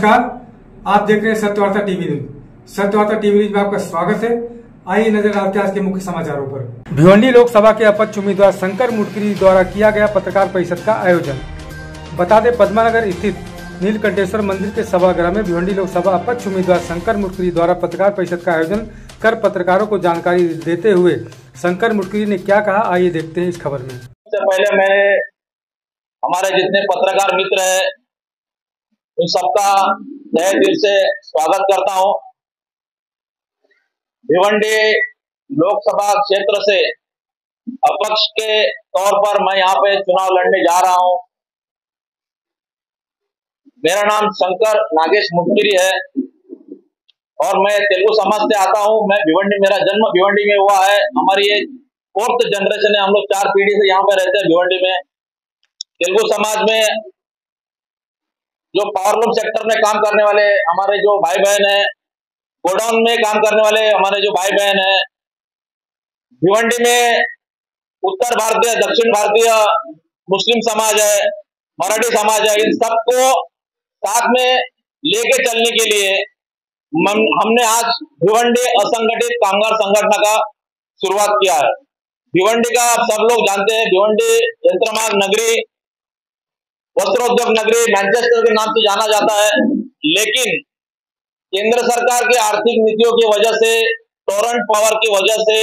नमस्कार, आप देख रहे हैं Satyavarta TV news. Satyavarta TV news में आपका स्वागत है। आइए नजर डालते हैं आज के मुख्य समाचारों पर। भिवंडी लोकसभा के अपक्ष उम्मीदवार शंकर मुटकरी द्वारा किया गया पत्रकार परिषद का आयोजन। बता दें, पद्मानगर स्थित नीलकंठेश्वर मंदिर के सभागृह में भिवंडी लोकसभा अपक्ष उम्मीदवार शंकर मुटकरी द्वारा पत्रकार परिषद का आयोजन कर पत्रकारों को जानकारी देते हुए शंकर मुटकरी ने क्या कहा, आइए देखते हैं इस खबर में। सबसे पहले मैं हमारे जितने पत्रकार मित्र हैं उन सबका तहे दिल से स्वागत करता हूं। भिवंडी लोकसभा क्षेत्र से अपक्ष के तौर पर मैं यहां पे चुनाव लड़ने जा रहा हूं। मेरा नाम शंकर नागेश मुटकरी है और मैं तेलुगु समाज से आता हूं। मेरा जन्म भिवंडी में हुआ है। हमारी ये 4th जनरेशन है। हम लोग 4 पीढ़ी से यहाँ पे रहते हैं भिवंडी में। तेलुगु समाज में जो पावरलूम सेक्टर में काम करने वाले हमारे जो भाई बहन हैं, गोडाउन में काम करने वाले हमारे जो भाई बहन हैं, भिवंडी में उत्तर भारतीय, दक्षिण भारतीय मुस्लिम समाज है, मराठी समाज है, इन सबको साथ में लेके चलने के लिए हमने आज भिवंडी असंगठित कामगार संगठन का शुरुआत किया है। भिवंडी का आप सब लोग जानते हैं, भिवंडी यंत्रमाग नगरी, वस्त्रोद्योग नगरी, मैनचेस्टर के नाम से जाना जाता है। लेकिन केंद्र सरकार की आर्थिक नीतियों की वजह से, टोरेंट पावर की वजह से,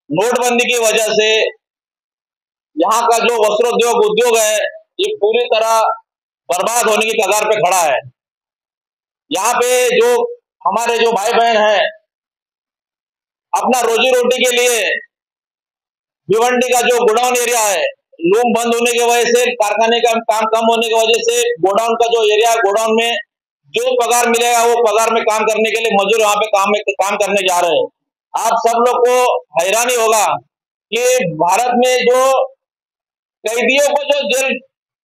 नोटबंदी की वजह से यहाँ का जो वस्त्रोद्योग उद्योग है ये पूरी तरह बर्बाद होने की कगार पे खड़ा है। यहाँ पे जो हमारे जो भाई बहन हैं अपना रोजी रोटी के लिए भिवंडी का जो गोडाउन एरिया है, लूम बंद होने की वजह से, कारखाने का काम कम होने की वजह से गोडाउन का जो एरिया है, गोडाउन में जो पगार मिलेगा वो पगार में काम करने के लिए मजदूर वहां पे काम करने जा रहे हैं। आप सब लोग को हैरानी होगा कि भारत में जो कैदियों को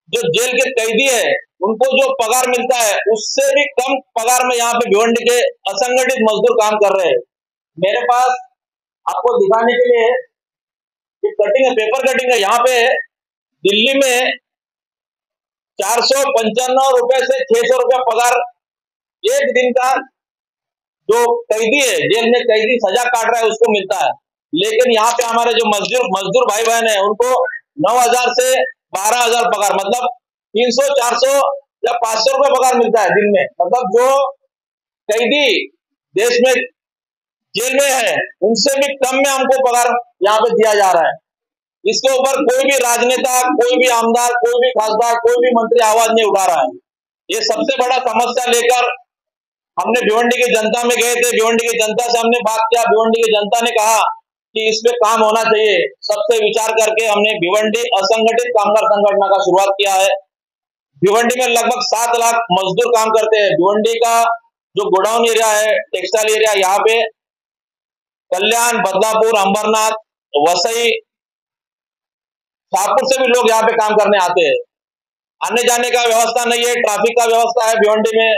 जो जेल के कैदी है उनको जो पगार मिलता है उससे भी कम पगार में यहाँ पे भिवंडी के असंगठित मजदूर काम कर रहे हैं। मेरे पास आपको दिखाने के लिए कटिंग है, पेपर कटिंग है। यहाँ पे दिल्ली में 495 रुपए से 600 रुपया पगार एक दिन का जो कैदी है, जेल में कैदी सजा काट रहा है, उसको मिलता है। लेकिन यहाँ पे हमारे जो मजदूर भाई बहन है उनको 9,000 से 12,000 पगार, मतलब 300, 400 या 500 रुपए पगार मिलता है दिन में। मतलब जो कैदी देश में जेल में है उनसे भी कम में हमको पगार यहाँ पे दिया जा रहा है। इसके ऊपर कोई भी राजनेता, कोई भी आमदार, कोई भी खासदार, कोई भी मंत्री आवाज नहीं उठा रहा है। ये सबसे बड़ा समस्या लेकर हमने भिवंडी की जनता में गए थे। भिवंडी की जनता से हमने बात किया। भिवंडी की जनता ने कहा कि इस पे काम होना चाहिए। सबसे विचार करके हमने भिवंडी असंगठित कामगार संगठन का शुरुआत किया है। भिवंडी में लगभग 7 लाख मजदूर काम करते हैं। भिवंडी का जो गोडाउन एरिया है, टेक्सटाइल एरिया, यहाँ पे कल्याण, बदलापुर, अंबरनाथ, वसई, शाहपुर से भी लोग यहाँ पे काम करने आते हैं। आने जाने का व्यवस्था नहीं है, ट्रैफिक का व्यवस्था है, भिवंडी में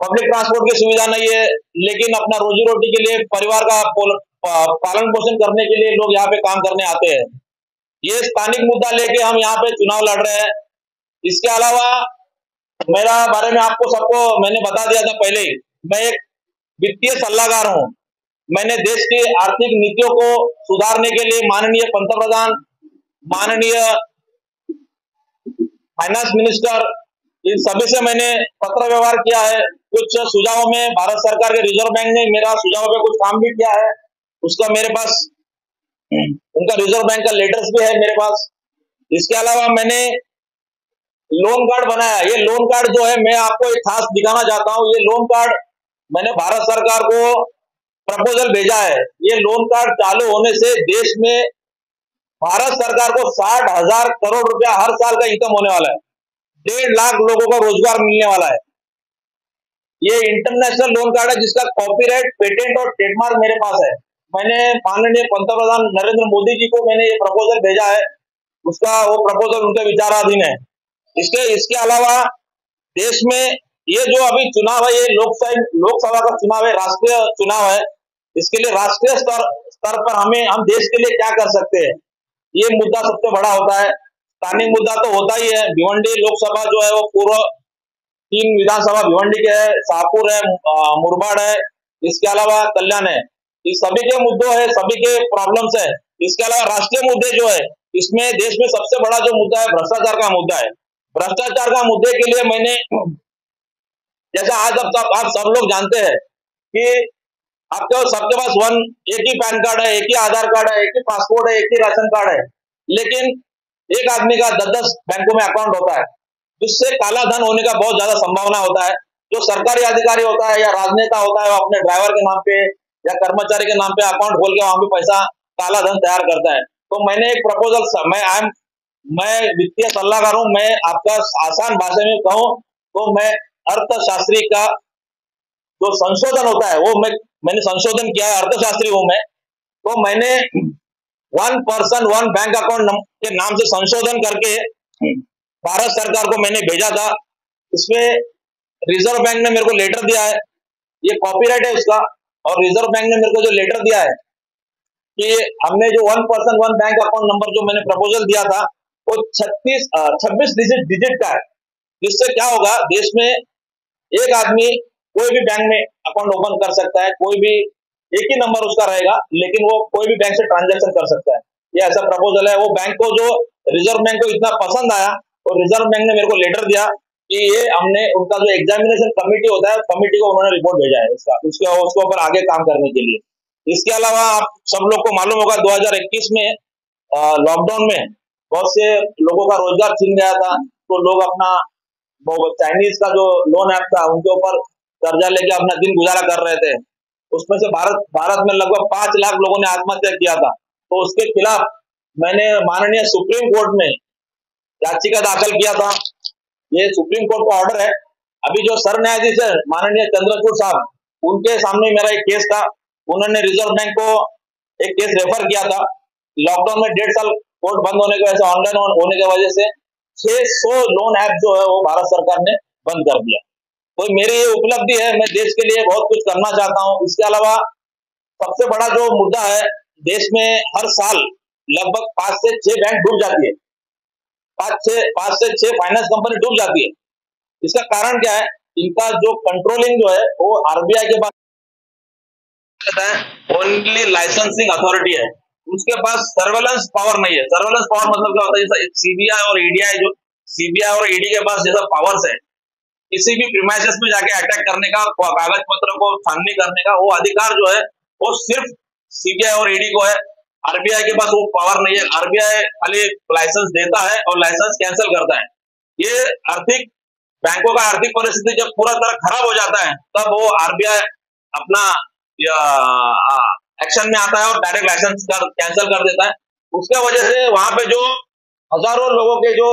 पब्लिक ट्रांसपोर्ट की सुविधा नहीं है। लेकिन अपना रोजी रोटी के लिए, परिवार का पालन पोषण करने के लिए लोग यहाँ पे काम करने आते हैं। ये स्थानिक मुद्दा लेके हम यहाँ पे चुनाव लड़ रहे हैं। इसके अलावा मेरा बारे में आपको सबको मैंने बता दिया था पहले ही, मैं एक वित्तीय सलाहकार हूँ। मैंने देश की आर्थिक नीतियों को सुधारने के लिए माननीय पंतप्रधान, माननीय फाइनेंस मिनिस्टर, इन सभी से मैंने पत्र व्यवहार किया है। कुछ सुझावों में भारत सरकार के रिजर्व बैंक ने मेरा सुझाव पे कुछ काम भी किया है। उसका मेरे पास उनका रिजर्व बैंक का लेटर्स भी है मेरे पास। इसके अलावा मैंने लोन कार्ड बनाया। ये लोन कार्ड जो है मैं आपको एक खास दिखाना चाहता हूँ। ये लोन कार्ड मैंने भारत सरकार को प्रपोजल भेजा है। ये लोन कार्ड चालू होने से देश में भारत सरकार को 60,000 करोड़ रुपया हर साल का इनकम होने वाला है। 1.5 लाख लोगों को रोजगार मिलने वाला है। ये इंटरनेशनल लोन कार्ड है जिसका कॉपीराइट, पेटेंट और ट्रेडमार्क मेरे पास है। मैंने माननीय पंतप्रधान नरेंद्र मोदी जी को मैंने ये प्रपोजल भेजा है। उसका वो प्रपोजल उनके विचाराधीन है। इसके अलावा देश में ये जो अभी चुनाव है, ये लोकसभा का चुनाव है, राष्ट्रीय चुनाव है। इसके लिए राष्ट्रीय स्तर पर हम देश के लिए क्या कर सकते हैं, ये मुद्दा सबसे बड़ा होता है। स्थानीय मुद्दा तो होता ही है। भिवंडी लोकसभा जो है वो पूर्व 3 विधानसभा भिवंडी के है, शाहपुर है, मुरबाड है, इसके अलावा कल्याण है। इस सभी के मुद्दों है, सभी के प्रॉब्लम्स है। इसके अलावा राष्ट्रीय मुद्दे जो है, इसमें देश में सबसे बड़ा जो मुद्दा है भ्रष्टाचार का मुद्दा है। भ्रष्टाचार का मुद्दे के लिए मैंने, जैसा आज आप सब लोग जानते हैं कि आपके सबके पास एक ही पैन कार्ड है, एक ही आधार कार्ड है, एक ही पासपोर्ट है, एक ही राशन कार्ड है, लेकिन एक आदमी का 10-10 बैंकों में अकाउंट होता है, जिससे काला धन होने का बहुत ज्यादा संभावना होता है। जो सरकारी अधिकारी होता है या राजनेता होता है, वो अपने ड्राइवर के नाम पे या कर्मचारी के नाम पे अकाउंट खोल के वहां पे पैसा काला धन तैयार करता है। तो मैंने एक प्रपोजल, मैं वित्तीय सलाहकार हूं, मैं आपका आसान भाषा में कहूं तो मैं अर्थशास्त्री का जो संशोधन होता है वो मैंने संशोधन किया है, अर्थशास्त्री हूं मैं। तो मैंने 1 पर्सन 1 बैंक अकाउंट के नाम से संशोधन करके भारत सरकार को मैंने भेजा था। इसमें रिजर्व बैंक ने मेरे को लेटर दिया है, ये कॉपीराइट है उसका, और रिजर्व बैंक ने मेरे को जो लेटर दिया है कि हमने जो 1 पर्सन 1 बैंक अकाउंट नंबर जो मैंने प्रपोजल दिया था वो 26 डिजिट का है। जिससे क्या होगा, देश में एक आदमी कोई भी बैंक में अकाउंट ओपन कर सकता है, कोई भी एक ही नंबर उसका रहेगा, लेकिन वो कोई भी बैंक से ट्रांजैक्शन कर सकता है। ये ऐसा प्रपोजल है। वो बैंक को जो रिजर्व बैंक को इतना पसंद आया और रिजर्व बैंक ने मेरे को लेटर दिया कि ये हमने उनका जो एग्जामिनेशन कमेटी होता है, कमेटी को उन्होंने रिपोर्ट भेजा है उसके ऊपर आगे काम करने के लिए। इसके अलावा आप सब लोग को मालूम होगा 2021 में लॉकडाउन में बहुत से लोगों का रोजगार छीन गया था, तो लोग अपना चाइनीज का जो लोन ऐप था उनके ऊपर कर्जा लेके अपना दिन गुजारा कर रहे थे। उसमें से भारत में लगभग 5 लाख लोगों ने आत्महत्या किया था। तो उसके खिलाफ मैंने माननीय सुप्रीम कोर्ट में याचिका दाखिल किया था। ये सुप्रीम कोर्ट का ऑर्डर है। अभी जो सर न्यायाधीश है माननीय चंद्रचूड़ साहब, उनके सामने मेरा एक केस था। उन्होंने रिजर्व बैंक को एक केस रेफर किया था। लॉकडाउन में 1.5 साल कोर्ट बंद होने की वजह से, ऑनलाइन होने की वजह से 600 लोन ऐप जो है वो भारत सरकार ने बंद कर दिया। तो मेरी ये उपलब्धि है, मैं देश के लिए बहुत कुछ करना चाहता हूँ। इसके अलावा सबसे बड़ा जो मुद्दा है, देश में हर साल लगभग 5 से 6 बैंक डूब जाती है, 5 से 6 फाइनेंस कंपनी डूब जाती है। इसका कारण क्या है? इनका जो कंट्रोलिंग जो है वो आरबीआई के पास ओनली लाइसेंसिंग अथॉरिटी है, उसके पास सर्वेलेंस पावर नहीं है। सर्वेलेंस पावर मतलब क्या होता है? जैसा सीबीआई और ईडीआई, जो सीबीआई और ईडी के पास जैसा पावर्स है, किसी भी प्रीमाइसेस में जाके अटैक करने का, कागज पत्रों को छाननी करने का वो अधिकार जो है वो सिर्फ सीबीआई और ईडी को है। आरबीआई के पास वो पावर नहीं है। आरबीआई खाली लाइसेंस देता है और लाइसेंस कैंसिल करता है। ये आर्थिक बैंकों का आर्थिक परिस्थिति जब पूरा तरह खराब हो जाता है तब वो आरबीआई अपना एक्शन में आता है और डायरेक्ट लाइसेंस कैंसिल कर देता है। उसके वजह से वहां पे जो हजारों लोगों के जो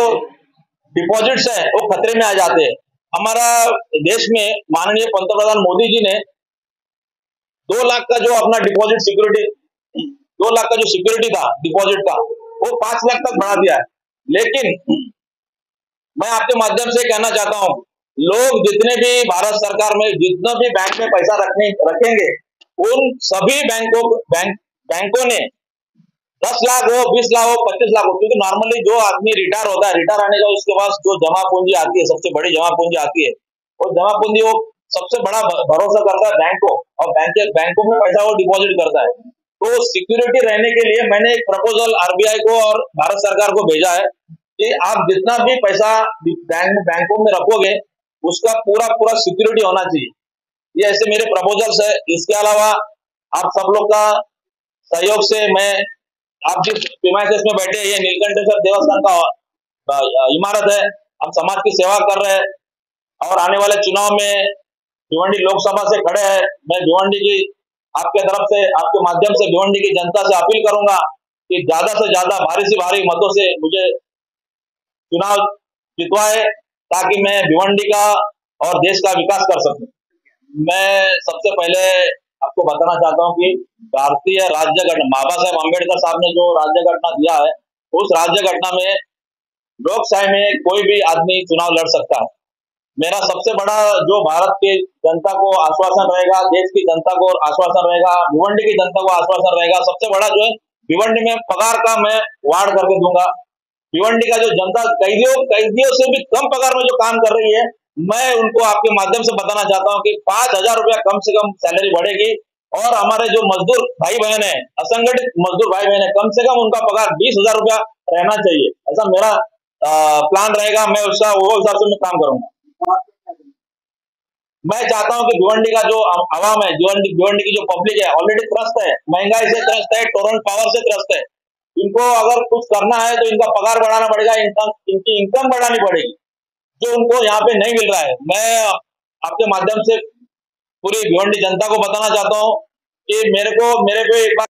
डिपॉजिट्स है वो खतरे में आ जाते हैं। हमारा देश में माननीय पंतप्रधान मोदी जी ने 2 लाख का जो अपना डिपॉजिट सिक्योरिटी, 2 लाख का जो सिक्योरिटी था डिपॉजिट का, वो 5 लाख तक बढ़ा दिया है। लेकिन मैं आपके माध्यम से कहना चाहता हूं, लोग जितने भी भारत सरकार में जितने भी बैंक में पैसा रखेंगे, उन सभी बैंकों ने 10 लाख हो, 20 लाख हो, 25 लाख हो, क्योंकि नॉर्मली जो आदमी रिटायर होता है, रिटायर आने का उसके पास जो जमा पूंजी आती है, सबसे बड़ी जमा पूंजी आती है, और जमा पूंजी वो सबसे बड़ा भरोसा करता है बैंक को, और बैंकों में पैसा वो डिपॉजिट करता है। तो सिक्योरिटी रहने के लिए मैंने एक प्रपोजल आरबीआई को और भारत सरकार को भेजा है कि आप जितना भी पैसा बैंकों में रखोगे उसका पूरा सिक्योरिटी होना चाहिए। ये ऐसे मेरे प्रपोजल्स है। इसके अलावा आप सब लोग का सहयोग से मैं, आप जिस प्रीमाइसेस में बैठे, ये नीलकंठेश्वर देवस्थान का इमारत है, हम समाज की सेवा कर रहे हैं और आने वाले चुनाव में भिवंडी लोकसभा से खड़े हैं। मैं भिवंडी की आपके तरफ से, आपके माध्यम से भिवंडी की जनता से अपील करूंगा कि ज्यादा से ज्यादा भारी से भारी मतों से मुझे चुनाव जितवाए, ताकि मैं भिवंडी का और देश का विकास कर सकूं। मैं सबसे पहले आपको बताना चाहता हूं कि भारतीय राज्य घटना, बाबा साहेब अम्बेडकर साहब ने जो राज्य घटना दिया है, उस राज्य घटना में लोकशाही में कोई भी आदमी चुनाव लड़ सकता है। मेरा सबसे बड़ा जो भारत की जनता को आश्वासन रहेगा, देश की जनता को आश्वासन रहेगा, भिवंडी की जनता को आश्वासन रहेगा, सबसे बड़ा जो है भिवंडी में पगार का मैं वार्ड करके दूंगा। भिवंडी का जो जनता कैदियों से भी कम पगार में जो काम कर रही है, मैं उनको आपके माध्यम से बताना चाहता हूं कि 5,000 रुपया कम से कम सैलरी बढ़ेगी और हमारे जो मजदूर भाई बहन है, असंगठित मजदूर भाई बहन है, कम से कम उनका पगार 20,000 रुपया रहना चाहिए। ऐसा मेरा प्लान रहेगा। मैं उसका वो हिसाब से मैं काम करूंगा। मैं चाहता हूं कि भिवंडी का जो आवाम है, भिवंडी की जो पब्लिक है, ऑलरेडी त्रस्त है, महंगाई से त्रस्त है, टोरेंट पावर से त्रस्त है। इनको अगर कुछ करना है तो इनका पगार बढ़ाना पड़ेगा, इनकी इनकम बढ़ानी पड़ेगी, जो उनको यहाँ पे नहीं मिल रहा है। मैं आपके माध्यम से पूरी भिवंडी जनता को बताना चाहता हूँ कि मेरे पे एक बार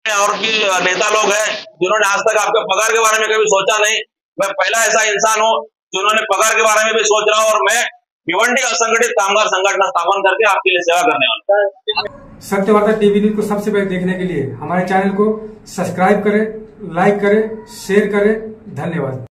और भी नेता लोग हैं जिन्होंने आज तक आपके पगार के बारे में कभी सोचा नहीं। मैं पहला ऐसा इंसान हूँ जिन्होंने पगार के बारे में भी सोच रहा हूँ और मैं भिवंडी असंगठित कामगार संगठन स्थापन करके आपके लिए सेवा करने वाला। सत्यवार्ता टीवी न्यूज को सबसे पहले देखने के लिए हमारे चैनल को सब्सक्राइब करें, लाइक करें, शेयर करें। धन्यवाद।